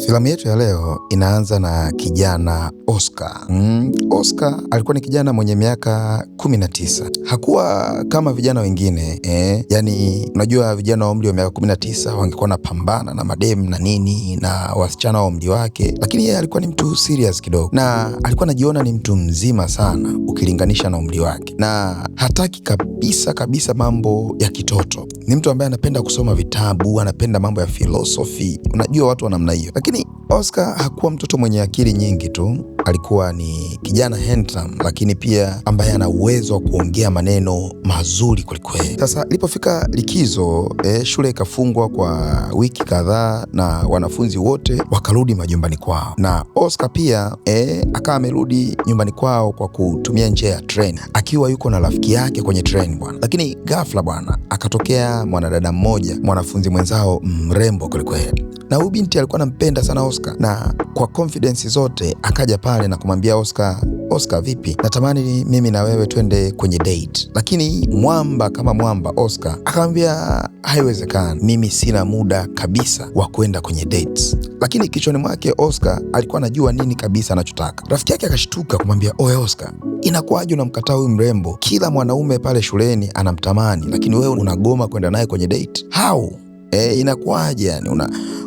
Filamu yetu ya leo inaanza na kijana Oscar. Oscar alikuwa ni kijana mwenye miaka 19. Hakuwa kama vijana wengine yani unajua vijana wa umri wa miaka 19 wangekuwa na pambana na madem na nini na wasichana wa umri wake, lakini yeye alikuwa ni mtu serious kidogo, na alikuwa anajiona ni mtu mzima sana ukilinganisha na umri wake, na hataki kabisa mambo ya kitoto. Ni mtu ambaye anapenda kusoma vitabu, anapenda mambo ya philosophy. Unajua watu wa namna hiyo. Lakini Oscar hakuwa mtoto mwenye akili nyingi tu, alikuwa ni kijana handsome, lakini pia ambaye ana uwezo wa kuongea maneno mazuri kwelikweli. Sasa ilipofika likizo, shule ikafungwa kwa wiki kadhaa na wanafunzi wote wakarudi majumbani kwao, na Oscar pia akawa amerudi nyumbani kwao kwa kutumia njia ya treni, akiwa yuko na rafiki yake kwenye treni bwana. Lakini ghafla bwana, akatokea mwanadada mmoja, mwanafunzi mwenzao mrembo kwelikweli, na huyu binti alikuwa anampenda sana Oscar, na kwa confidence zote akaja pale na kumwambia Oscar, vipi, natamani mimi na wewe twende kwenye date. Lakini mwamba kama mwamba Oscar akamwambia haiwezekani, mimi sina muda kabisa wa kwenda kwenye dates. Lakini kichwani mwake Oscar alikuwa anajua nini kabisa anachotaka. Rafiki yake akashtuka kumwambia, oe Oscar, inakuwaje unamkataa huyu mrembo? Kila mwanaume pale shuleni anamtamani, lakini wewe unagoma kwenda naye kwenye date? How? Inakuwaje yani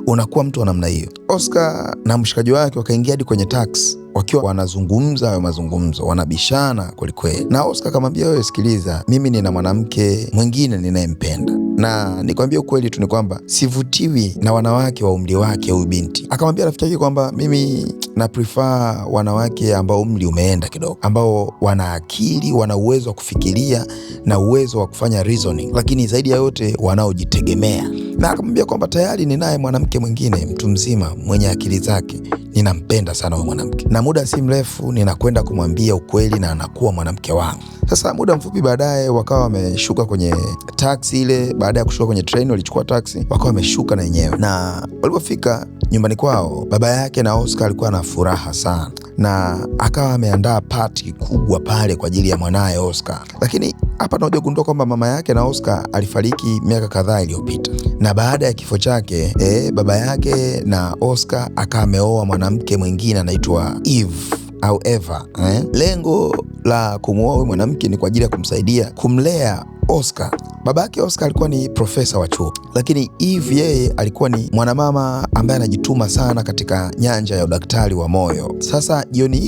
unakuwa mtu wa namna hiyo? Oscar na mshikaji wake wakaingia hadi kwenye taxi, wakiwa wanazungumza hayo mazungumzo, wanabishana kwelikweli. Na Oscar akamwambia, wewe sikiliza, mimi nina mwanamke mwingine ninayempenda, na nikwambia ukweli tu ni kwamba sivutiwi na wanawake wa umri wake huyu binti. Akamwambia rafiki yake kwamba mimi na prefer wanawake ambao umri umeenda kidogo, ambao wana akili, wana uwezo wa kufikiria na uwezo wa kufanya reasoning, lakini zaidi ya yote wanaojitegemea. Na akamwambia kwamba tayari ninaye mwanamke mwingine, mtu mzima mwenye akili zake, ninampenda sana huyo mwanamke, na muda si mrefu ninakwenda kumwambia ukweli na anakuwa mwanamke wangu. Sasa muda mfupi baadaye wakawa wameshuka kwenye taxi ile. Baada ya kushuka kwenye train, walichukua taxi wakawa wameshuka na yenyewe, na walipofika nyumbani kwao, baba yake na Oscar alikuwa na furaha sana, na akawa ameandaa party kubwa pale kwa ajili ya mwanaye Oscar. Lakini hapa tunakuja kugundua kwamba mama yake na Oscar alifariki miaka kadhaa iliyopita, na baada ya kifo chake baba yake na Oscar akawa ameoa mwanamke mwingine anaitwa Eve au Eva. Lengo la kumuoa huyu mwanamke ni kwa ajili ya kumsaidia kumlea Oscar. Baba yake Oscar alikuwa ni profesa wa chuo, lakini Eve yeye alikuwa ni mwanamama ambaye anajituma sana katika nyanja ya udaktari wa moyo. Sasa jioni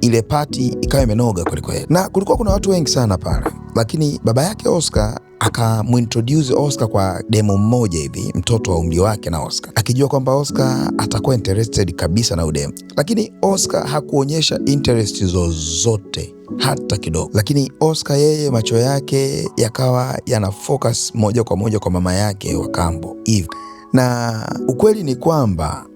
ile party ikawa imenoga kwelikweli, na kulikuwa kuna watu wengi sana pale, lakini baba yake Oscar akamuintroduce Oscar kwa demo mmoja hivi, mtoto wa umri wake na Oscar, akijua kwamba Oscar atakuwa interested kabisa na udemo. Lakini Oscar hakuonyesha interest zozote hata kidogo, lakini Oscar yeye macho yake yakawa yana focus moja kwa moja kwa mama yake wa kambo Eve. Na ukweli ni kwamba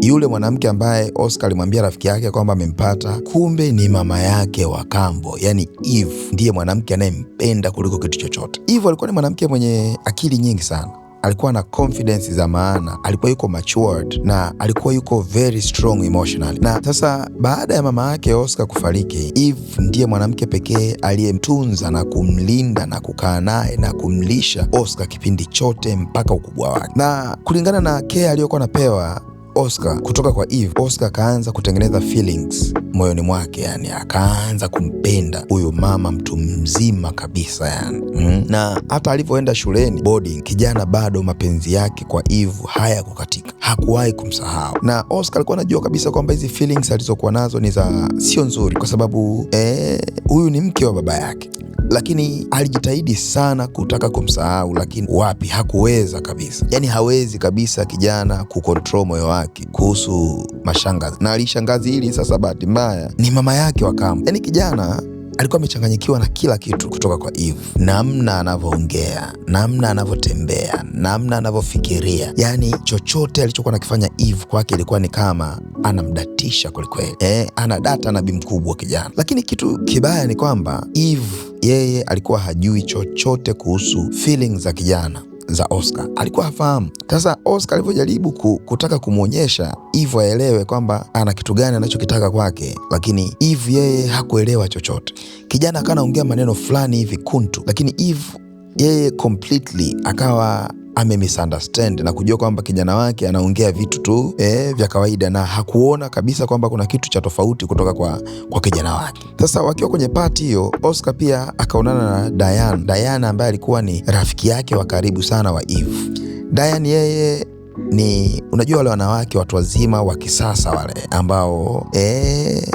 yule mwanamke ambaye Oscar alimwambia rafiki yake kwamba amempata, kumbe ni mama yake wa kambo, yani Eve ndiye mwanamke anayempenda kuliko kitu chochote. Eve alikuwa ni mwanamke mwenye akili nyingi sana, alikuwa na confidence za maana, alikuwa yuko matured na alikuwa yuko very strong emotionally. Na sasa baada ya mama yake Oscar kufariki, Eve ndiye mwanamke pekee aliyemtunza na kumlinda na kukaa naye na kumlisha Oscar kipindi chote mpaka ukubwa wake. Na kulingana na care aliyokuwa anapewa Oscar kutoka kwa Eve, Oscar akaanza kutengeneza feelings moyoni mwake, yani akaanza kumpenda huyo mama mtu mzima kabisa yani. Na hata alivyoenda shuleni boarding, kijana bado mapenzi yake kwa Eve haya kukatika, hakuwahi kumsahau. Na Oscar alikuwa anajua kabisa kwamba hizi feelings alizokuwa nazo ni za sio nzuri, kwa sababu huyu ni mke wa baba yake, lakini alijitahidi sana kutaka kumsahau, lakini wapi, hakuweza kabisa. Yani hawezi kabisa kijana kukontrol moyo wake kuhusu mashangazi, na alishangazi hili sasa bahati mbaya ni mama yake wa kambo. Yani kijana alikuwa amechanganyikiwa na kila kitu kutoka kwa Eve, namna anavyoongea, namna anavyotembea, namna anavyofikiria, yani chochote alichokuwa nakifanya Eve kwake ilikuwa ni kama anamdatisha kwelikweli. Ana data na bi mkubwa kijana. Lakini kitu kibaya ni kwamba Eve yeye alikuwa hajui chochote kuhusu feelings za kijana za Oscar, alikuwa hafahamu. Sasa Oscar alivyojaribu kutaka kumwonyesha Eve aelewe kwamba ana kitu gani anachokitaka kwake, lakini Eve yeye hakuelewa chochote. Kijana akawa anaongea maneno fulani hivi kuntu, lakini Eve yeye completely akawa misunderstand na kujua kwamba kijana wake anaongea vitu tu vya kawaida, na hakuona kabisa kwamba kuna kitu cha tofauti kutoka kwa kijana wake. Sasa wakiwa kwenye party hiyo, Oscar pia akaonana na Diane ambaye alikuwa ni rafiki yake wa karibu sana wa Eve. Diane yeye ni unajua wale wanawake watu wazima wa kisasa wale ambao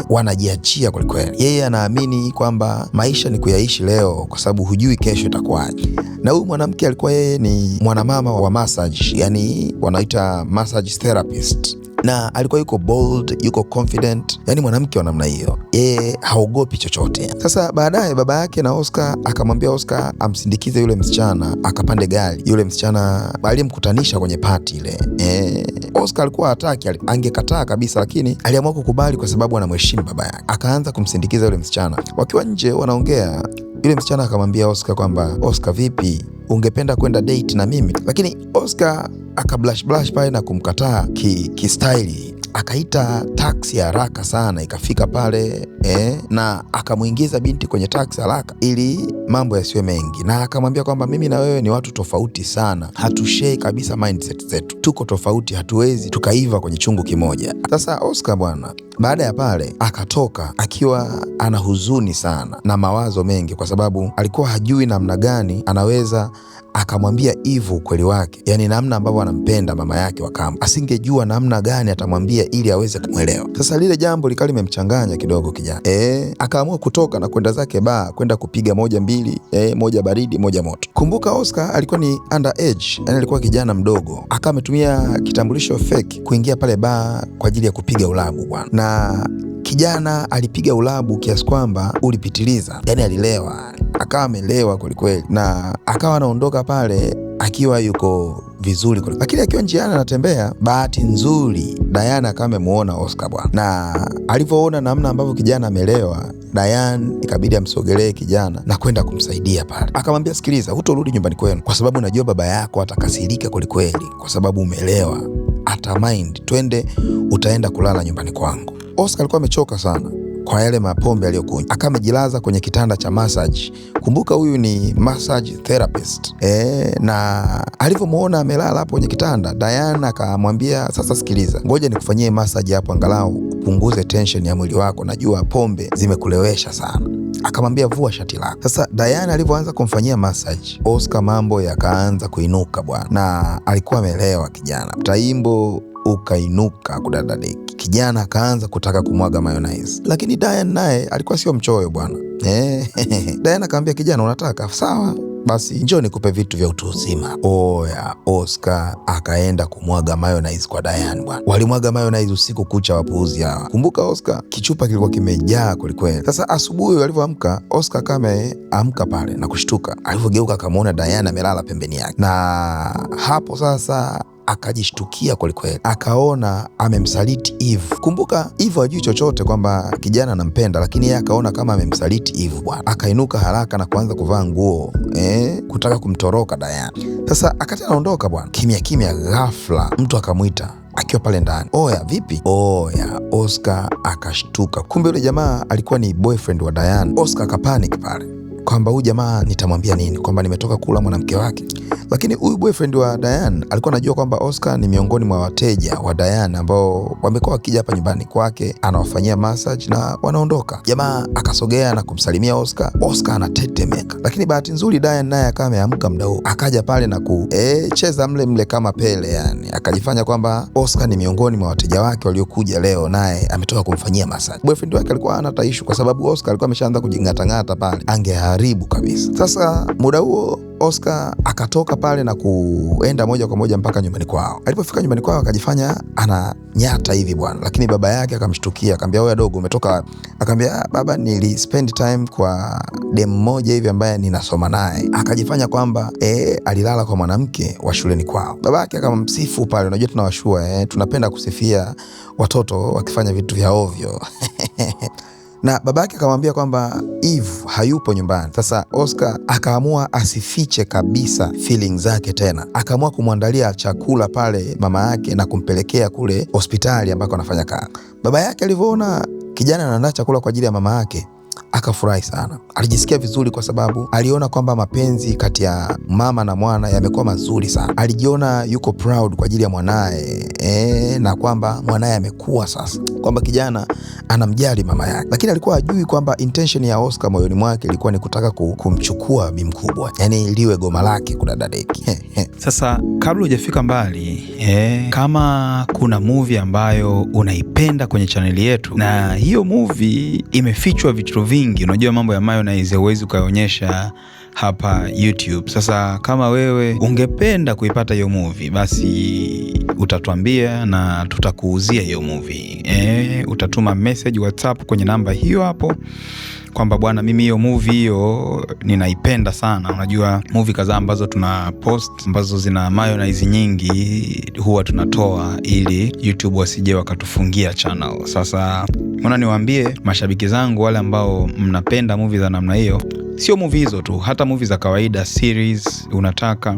wanajiachia kweli kweli. Yeye anaamini kwamba maisha ni kuyaishi leo kwa sababu hujui kesho itakuwaje. Na huyu mwanamke alikuwa yeye ni mwanamama wa massage, yani wanaita massage therapist, na alikuwa yuko bold, yuko confident, yani mwanamke wa namna hiyo. Yeye haogopi chochote. Sasa baadaye baba yake na Oscar akamwambia Oscar amsindikize yule msichana akapande gari. Yule msichana aliyemkutanisha kwenye party ile. Oscar alikuwa hataki, angekataa kabisa, lakini aliamua kukubali kwa sababu anamheshimu baba yake. Akaanza kumsindikiza yule msichana. Wakiwa nje wanaongea, yule msichana akamwambia Oscar kwamba, Oscar vipi, ungependa kwenda date na mimi? Lakini Oscar akablash pale na kumkataa ki-style. Akaita taksi haraka sana, ikafika pale na akamuingiza binti kwenye taksi haraka ili mambo yasiwe mengi, na akamwambia kwamba mimi na wewe ni watu tofauti sana, hatushare kabisa mindset zetu, tuko tofauti, hatuwezi tukaiva kwenye chungu kimoja. Sasa Oscar bwana, baada ya pale akatoka akiwa ana huzuni sana na mawazo mengi, kwa sababu alikuwa hajui namna gani anaweza akamwambia Eve ukweli wake, yani namna ambavyo anampenda mama yake wa kambo. Asingejua namna gani atamwambia ili aweze kumwelewa. Sasa lile jambo likali limemchanganya kidogo kijana. Akaamua kutoka na kwenda zake bar, kwenda kupiga moja mbili, moja baridi moja moto. Kumbuka Oscar alikuwa ni underage, yani alikuwa kijana mdogo. Akawa ametumia kitambulisho fake kuingia pale bar kwa ajili ya kupiga ulabu bwana. Na kijana alipiga ulabu kiasi kwamba ulipitiliza, yani alilewa, akawa amelewa kwelikweli, na akawa anaondoka pale akiwa yuko vizuri kweli. Lakini akiwa njiani anatembea, bahati nzuri Diane akawa amemuona Oscar bwana, na alivyoona namna ambavyo kijana amelewa, Diane ikabidi amsogelee kijana na kwenda kumsaidia pale. Akamwambia, sikiliza, hutorudi nyumbani kwenu kwa sababu najua baba yako atakasirika kwelikweli kwa sababu umelewa, ata mind, twende, utaenda kulala nyumbani kwangu. Oscar alikuwa amechoka sana kwa yale mapombe aliyokunywa. Akamejilaza kwenye kitanda cha massage. Kumbuka huyu ni massage therapist. Na alivyomuona amelala hapo kwenye kitanda, Diane akamwambia, sasa sikiliza, ngoja nikufanyie massage hapo angalau upunguze tension ya mwili wako, najua pombe zimekulewesha sana. Akamwambia, vua shati lako. Sasa Diane alivyoanza kumfanyia massage, Oscar mambo yakaanza kuinuka bwana, na alikuwa amelewa kijana. Taimbo ukainuka kudadadeki. Kijana akaanza kutaka kumwaga mayonnaise, lakini Diane naye alikuwa sio mchoyo bwana. Diane akamwambia kijana, unataka? Sawa basi, njoo nikupe vitu vya utu uzima. Oya, Oscar akaenda kumwaga mayonnaise kwa Diane bwana. Walimwaga mayonnaise usiku kucha wapuuzi hawa. Kumbuka Oscar kichupa kilikuwa kimejaa kwelikweli. Sasa asubuhi alivyoamka, Oscar ameamka pale na kushtuka. Alivyogeuka akamwona Diane amelala pembeni yake, na hapo sasa akajishtukia kwelikweli, akaona amemsaliti Eve. Kumbuka Eve hajui chochote kwamba kijana anampenda, lakini yeye akaona kama amemsaliti Eve bwana. Akainuka haraka na kuanza kuvaa nguo kutaka kumtoroka Diane. Sasa akati anaondoka bwana, kimya ghafla mtu akamwita akiwa pale ndani, oya vipi? Oya, Oscar akashtuka. Kumbe yule jamaa alikuwa ni boyfriend wa Diane. Oscar akapanic pale kwamba huyu jamaa nitamwambia nini, kwamba nimetoka kula mwanamke wake. Lakini huyu boyfriend wa Diane alikuwa anajua kwamba Oscar ni miongoni mwa wateja wa Diane ambao wamekuwa wakija hapa nyumbani kwake, anawafanyia massage na wanaondoka. Jamaa akasogea na kumsalimia Oscar. Oscar anatetemeka, lakini bahati nzuri Diane naye akawa ameamka muda huo, akaja pale na kucheza mle kama Pele, yani akajifanya kwamba Oscar ni miongoni mwa wateja wake waliokuja leo, naye ametoka kumfanyia massage. Boyfriend wake alikuwa hana taishu kwa sababu Oscar alikuwa ameshaanza kujing'atang'ata pale, angeharibu kabisa. Sasa muda huo Oscar akatoka pale na kuenda moja kwa moja mpaka nyumbani kwao. Alipofika nyumbani kwao akajifanya ananyata hivi bwana, lakini baba yake akamshtukia, akamwambia, wewe dogo umetoka? Akamwambia, baba, nili spend time kwa dem mmoja hivi ambaye ninasoma naye. Akajifanya kwamba alilala kwa mwanamke wa shuleni kwao. Baba yake akamsifu pale. Unajua tunawashua tunapenda kusifia watoto wakifanya vitu vya ovyo. Na babake akamwambia kwamba Eve hayupo nyumbani. Sasa Oscar akaamua asifiche kabisa feelings zake tena. Akaamua kumwandalia chakula pale mama yake na kumpelekea kule hospitali ambako anafanya kazi. Baba yake alivyoona kijana anaandaa chakula kwa ajili ya mama yake, akafurahi sana. Alijisikia vizuri kwa sababu aliona kwamba mapenzi kati ya mama na mwana yamekuwa mazuri sana. Alijiona yuko proud kwa ajili ya mwanaye, na kwamba mwanaye amekuwa sasa, kwamba kijana anamjali mama yake. Lakini alikuwa hajui kwamba intention ya Oscar moyoni mwake ilikuwa ni kutaka kumchukua bi mkubwa, yani liwe goma lake kudadadeki. Sasa kabla hujafika mbali, kama kuna movie ambayo unaipenda kwenye chaneli yetu na hiyo movie imefichwa vitu vingi, unajua mambo ya mayonnaise huwezi ukaonyesha hapa YouTube. Sasa kama wewe ungependa kuipata hiyo movie, basi utatuambia na tutakuuzia hiyo movie. Utatuma message WhatsApp kwenye namba hiyo hapo kwamba bwana, mimi hiyo movie hiyo ninaipenda sana. Unajua movie kadhaa ambazo tuna post ambazo zina mayonnaise nyingi huwa tunatoa ili YouTube wasije wakatufungia channel. Sasa mbona niwaambie mashabiki zangu wale ambao mnapenda movie za namna hiyo, sio movie hizo tu, hata movie za kawaida, series unataka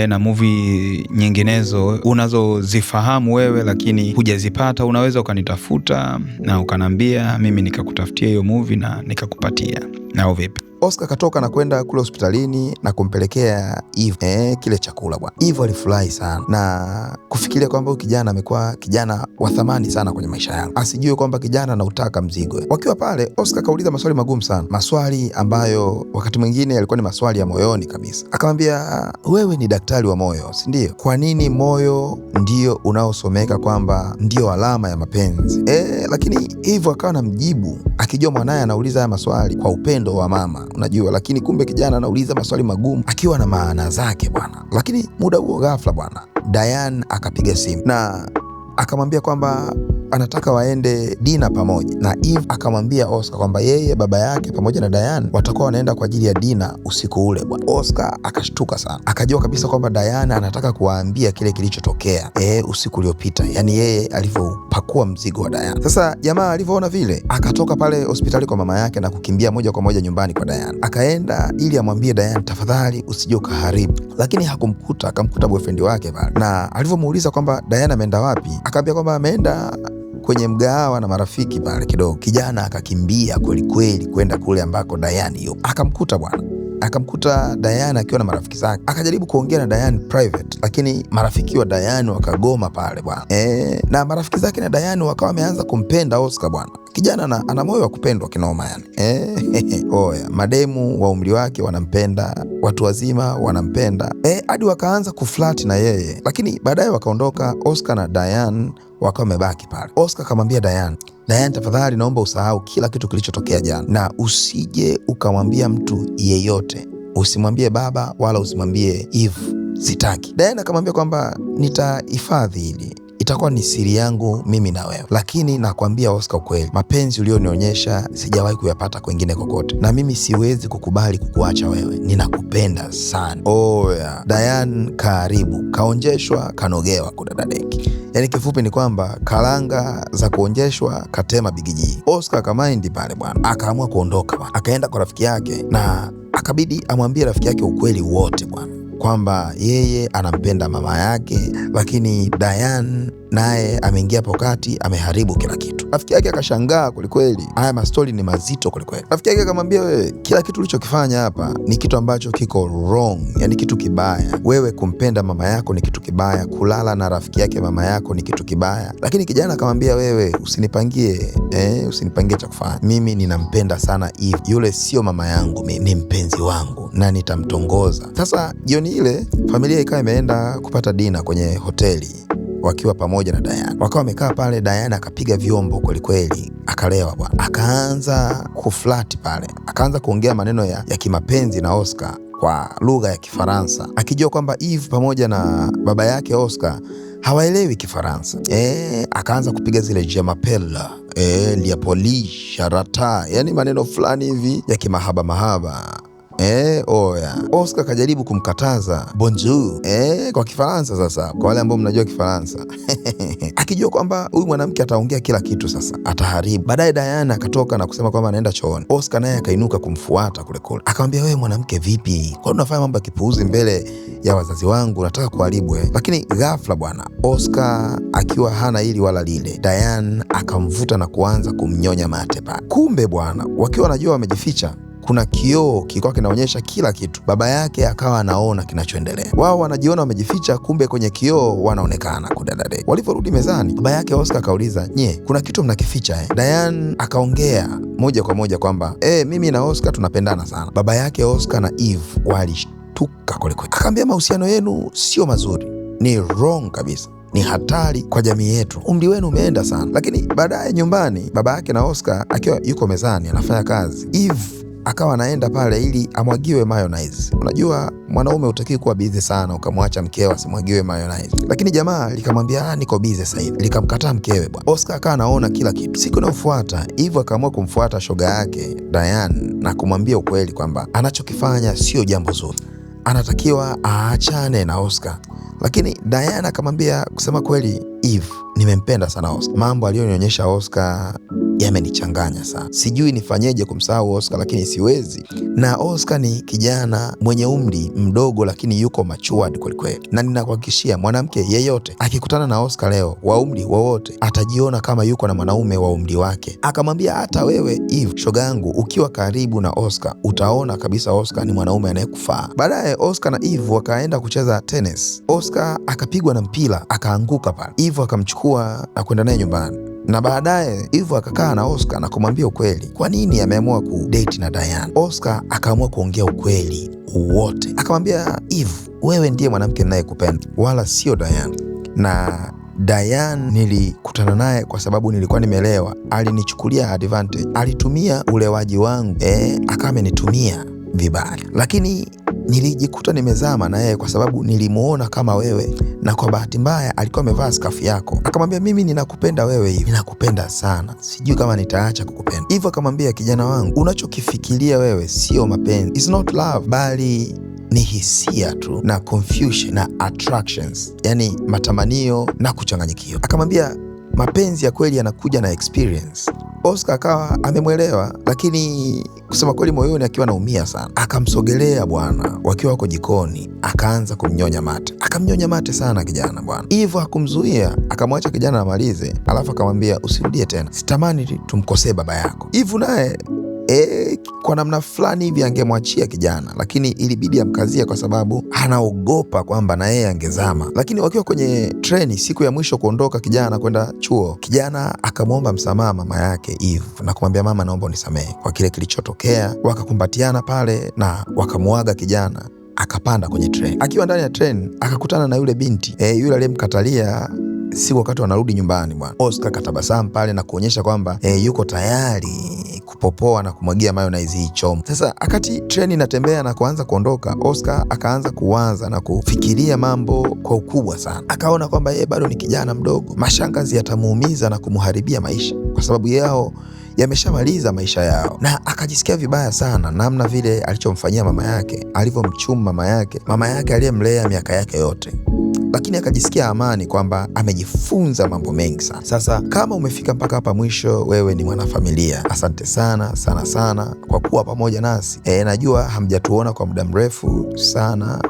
na movie nyinginezo unazozifahamu wewe lakini hujazipata, unaweza ukanitafuta na ukanambia, mimi nikakutafutia hiyo movie na nikakupatia. Nao vipi? Oscar katoka na kwenda kule hospitalini na kumpelekea Eve kile chakula bwana. Eve alifurahi sana na kufikiria kwamba huyu kijana amekuwa kijana wa thamani sana kwenye maisha yangu, asijue kwamba kijana anautaka mzigo. Wakiwa pale, Oscar kauliza maswali magumu sana, maswali ambayo wakati mwingine yalikuwa ni maswali ya moyoni kabisa. Akamwambia, wewe ni daktari wa moyo, si ndio? Kwa nini moyo ndio unaosomeka kwamba ndio alama ya mapenzi? Lakini Eve akawa anamjibu akijua mwanaye anauliza haya maswali kwa upendo wa mama, unajua, lakini kumbe kijana anauliza maswali magumu akiwa na maana zake bwana. Lakini muda huo ghafla bwana, Diane akapiga simu na akamwambia kwamba anataka waende dina pamoja, na Eve akamwambia Oscar kwamba yeye, baba yake pamoja na Diane watakuwa wanaenda kwa ajili ya dina usiku ule bwana. Oscar akashtuka sana, akajua kabisa kwamba Diane anataka kuwaambia kile kilichotokea usiku uliopita, yani yeye alivyopakua mzigo wa Diane. Sasa jamaa alivyoona vile, akatoka pale hospitali kwa mama yake na kukimbia moja kwa moja nyumbani kwa Diane. Akaenda ili amwambie Diane, tafadhali usije ukaharibu, lakini hakumkuta. Akamkuta boyfriend wake pale, na alivyomuuliza kwamba Diane ameenda wapi, akaambia kwamba ameenda kwenye mgahawa na marafiki pale kidogo. Kijana akakimbia kweli kweli kwenda kule ambako Diane yupo. Akamkuta bwana, akamkuta Diane akiwa na marafiki zake. Akajaribu kuongea na Diane private, lakini marafiki wa Diane wakagoma pale bwana. Na marafiki zake na Diane wakawa wameanza kumpenda Oscar bwana. Kijana ana moyo wa kupendwa kinoma yani. Oya, mademu wa umri wake wanampenda, watu wazima wanampenda. Hadi wakaanza kuflati na yeye, lakini baadaye wakaondoka. Oscar na Diane wakawa wamebaki pale. Oscar akamwambia Diane, tafadhali naomba usahau kila kitu kilichotokea jana na usije ukamwambia mtu yeyote. Usimwambie baba wala usimwambie Eve, sitaki. Diane akamwambia kwamba nitahifadhi hili, itakuwa ni siri yangu mimi na wewe, lakini nakwambia Oscar ukweli, mapenzi ulionionyesha sijawahi kuyapata kwingine kokote, na mimi siwezi kukubali kukuacha wewe, ninakupenda sana. Oya, Diane karibu kaonjeshwa kanogewa kudadadeki. Yani kifupi ni kwamba karanga za kuonjeshwa katema bigiji. Oscar kamaindi pale bwana, akaamua kuondoka bwana, akaenda kwa rafiki yake na akabidi amwambie rafiki yake ukweli wote bwana, kwamba yeye anampenda mama yake, lakini Diane naye ameingia pokati, ameharibu kila kitu. Rafiki yake akashangaa kwelikweli, haya mastori ni mazito kwelikweli. Rafiki yake akamwambia, wewe kila kitu ulichokifanya hapa ni kitu ambacho kiko wrong, yani kitu kibaya. Wewe kumpenda mama yako ni kitu kibaya, kulala na rafiki yake mama yako ni kitu kibaya. Lakini kijana akamwambia, wewe usinipangie cha kufanya, mimi ninampenda sana Eve, yule sio mama yangu, mimi ni mpenzi wangu na nitamtongoza. Sasa jioni ile familia ikawa imeenda kupata dina kwenye hoteli wakiwa pamoja na Diane. Wakawa wamekaa pale, Diane akapiga vyombo kweli kweli, akalewa bwana, akaanza kuflati pale, akaanza kuongea maneno ya kimapenzi na Oscar kwa lugha ya Kifaransa, akijua kwamba Eve pamoja na baba yake Oscar hawaelewi Kifaransa. Akaanza kupiga zile je m'appelle, lia poli charata, yani maneno fulani hivi ya kimahaba mahaba. Oya, Oscar kajaribu kumkataza bonjour kwa Kifaransa. Sasa kwa wale ambao mnajua Kifaransa akijua kwamba huyu mwanamke ataongea kila kitu, sasa ataharibu. Baadaye Diana akatoka na kusema kwamba anaenda chooni. Oscar naye akainuka kumfuata kule, akamwambia, wewe mwanamke vipi, kwa unafanya mambo ya kipuuzi mbele ya wazazi wangu, nataka kuharibu Lakini ghafla bwana, Oscar akiwa hana hili wala lile, Diana akamvuta na kuanza kumnyonya mate pale. Kumbe bwana, wakiwa wanajua wamejificha, kuna kioo kilikuwa kinaonyesha kila kitu. Baba yake akawa anaona kinachoendelea. Wao wanajiona wamejificha, kumbe kwenye kioo wanaonekana kudadade. Waliporudi mezani, baba yake Oscar akauliza, nye, kuna kitu mnakificha Diane akaongea moja kwa moja kwamba mimi na Oscar tunapendana sana. Baba yake Oscar na Eve walishtuka kwelikweli. Akaambia, mahusiano yenu sio mazuri, ni wrong kabisa, ni hatari kwa jamii yetu, umri wenu umeenda sana. Lakini baadaye nyumbani, baba yake na Oscar akiwa yuko mezani anafanya kazi, Eve akawa anaenda pale ili amwagiwe mayonnaise. Unajua mwanaume hutakiwi kuwa busy sana ukamwacha mkewe asimwagiwe mayonnaise, lakini jamaa likamwambia niko busy sasa hivi, likamkataa mkewe bwana. Oscar akawa anaona kila kitu. Siku inayofuata Eve akaamua kumfuata shoga yake Diane na kumwambia ukweli kwamba anachokifanya sio jambo zuri, anatakiwa aachane na Oscar. Lakini Diana akamwambia, kusema kweli Eve, nimempenda sana Oscar. Mambo aliyonionyesha Oscar yamenichanganya sana, sijui nifanyeje kumsahau Oscar, lakini siwezi. Na Oscar ni kijana mwenye umri mdogo, lakini yuko matured kwelikweli, na ninakuhakikishia mwanamke yeyote akikutana na Oscar leo wa umri wowote atajiona kama yuko na mwanaume wa umri wake. Akamwambia, hata wewe Eve, shoga yangu, ukiwa karibu na Oscar utaona kabisa Oscar ni mwanaume anayekufaa. Baadaye Oscar na Eve wakaenda kucheza tennis. Oscar akapigwa na mpira akaanguka pale. Eve akamchukua na kwenda naye nyumbani, na baadaye Eve akakaa na Oscar na kumwambia ukweli kwa nini ameamua kudate na Diane. Oscar akaamua kuongea ukweli wote, akamwambia Eve, wewe ndiye mwanamke ninayekupenda wala sio Diane, na Diane nilikutana naye kwa sababu nilikuwa nimelewa, alinichukulia advantage, alitumia ulewaji wangu akawa amenitumia vibaya, lakini nilijikuta nimezama na yeye kwa sababu nilimuona kama wewe, na kwa bahati mbaya alikuwa amevaa skafu yako. Akamwambia, mimi ninakupenda wewe hivi, ninakupenda sana, sijui kama nitaacha kukupenda. Hivyo akamwambia, kijana wangu, unachokifikiria wewe sio mapenzi, it's not love, bali ni hisia tu na confusion na attractions, yani matamanio na kuchanganyikiwa. Akamwambia, mapenzi ya kweli yanakuja na experience. Oscar akawa amemwelewa, lakini kusema kweli moyoni akiwa naumia sana. Akamsogelea bwana, wakiwa wako jikoni, akaanza kumnyonya mate. Akamnyonya mate sana kijana bwana. Hivyo hakumzuia, akamwacha kijana amalize, alafu akamwambia, usirudie tena, sitamani tumkosee baba yako. Hivyo naye kwa namna fulani hivi angemwachia kijana, lakini ilibidi amkazia kwa sababu anaogopa kwamba na yeye angezama. Lakini wakiwa kwenye treni siku ya mwisho kuondoka kijana kwenda chuo, kijana akamwomba msamaha mama yake Eve na kumwambia, mama, naomba unisamehe kwa kile kilichotokea. Wakakumbatiana pale na wakamuaga kijana, akapanda kwenye treni. Akiwa ndani ya treni akakutana na yule binti yule aliyemkatalia siku wakati wanarudi nyumbani bwana. Oscar katabasamu pale na kuonyesha kwamba yuko tayari kupopoa na kumwagia mayonnaise hii chomo. Sasa akati treni inatembea na kuanza kuondoka, Oscar akaanza kuwaza na kufikiria mambo kwa ukubwa sana. Akaona kwamba yeye bado ni kijana mdogo, mashangazi yatamuumiza na kumuharibia maisha kwa sababu yao yameshamaliza maisha yao, na akajisikia vibaya sana namna vile alichomfanyia mama yake, alivyomchuma mama yake aliyemlea miaka yake yote. Lakini akajisikia amani kwamba amejifunza mambo mengi sana. Sasa kama umefika mpaka hapa mwisho, wewe ni mwanafamilia, asante sana sana sana kwa kuwa pamoja nasi. Najua hamjatuona kwa muda mrefu sana,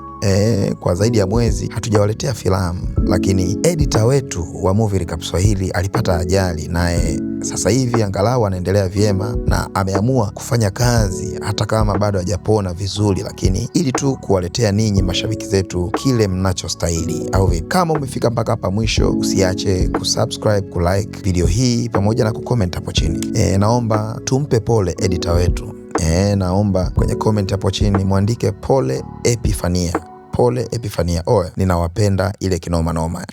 kwa zaidi ya mwezi hatujawaletea filamu, lakini editor wetu wa Movie Recap Swahili alipata ajali, naye sasa hivi angalau anaendelea vyema na ameamua kufanya kazi hata kama bado hajapona vizuri, lakini ili tu kuwaletea ninyi mashabiki zetu kile mnachostahili, au vipi? Kama umefika mpaka hapa mwisho, usiache kusubscribe, kulike video hii pamoja na kucomment hapo chini. Naomba tumpe pole editor wetu. Naomba kwenye comment hapo chini muandike pole Epifania. Pole Epifania. Ninawapenda ile kinoma noma.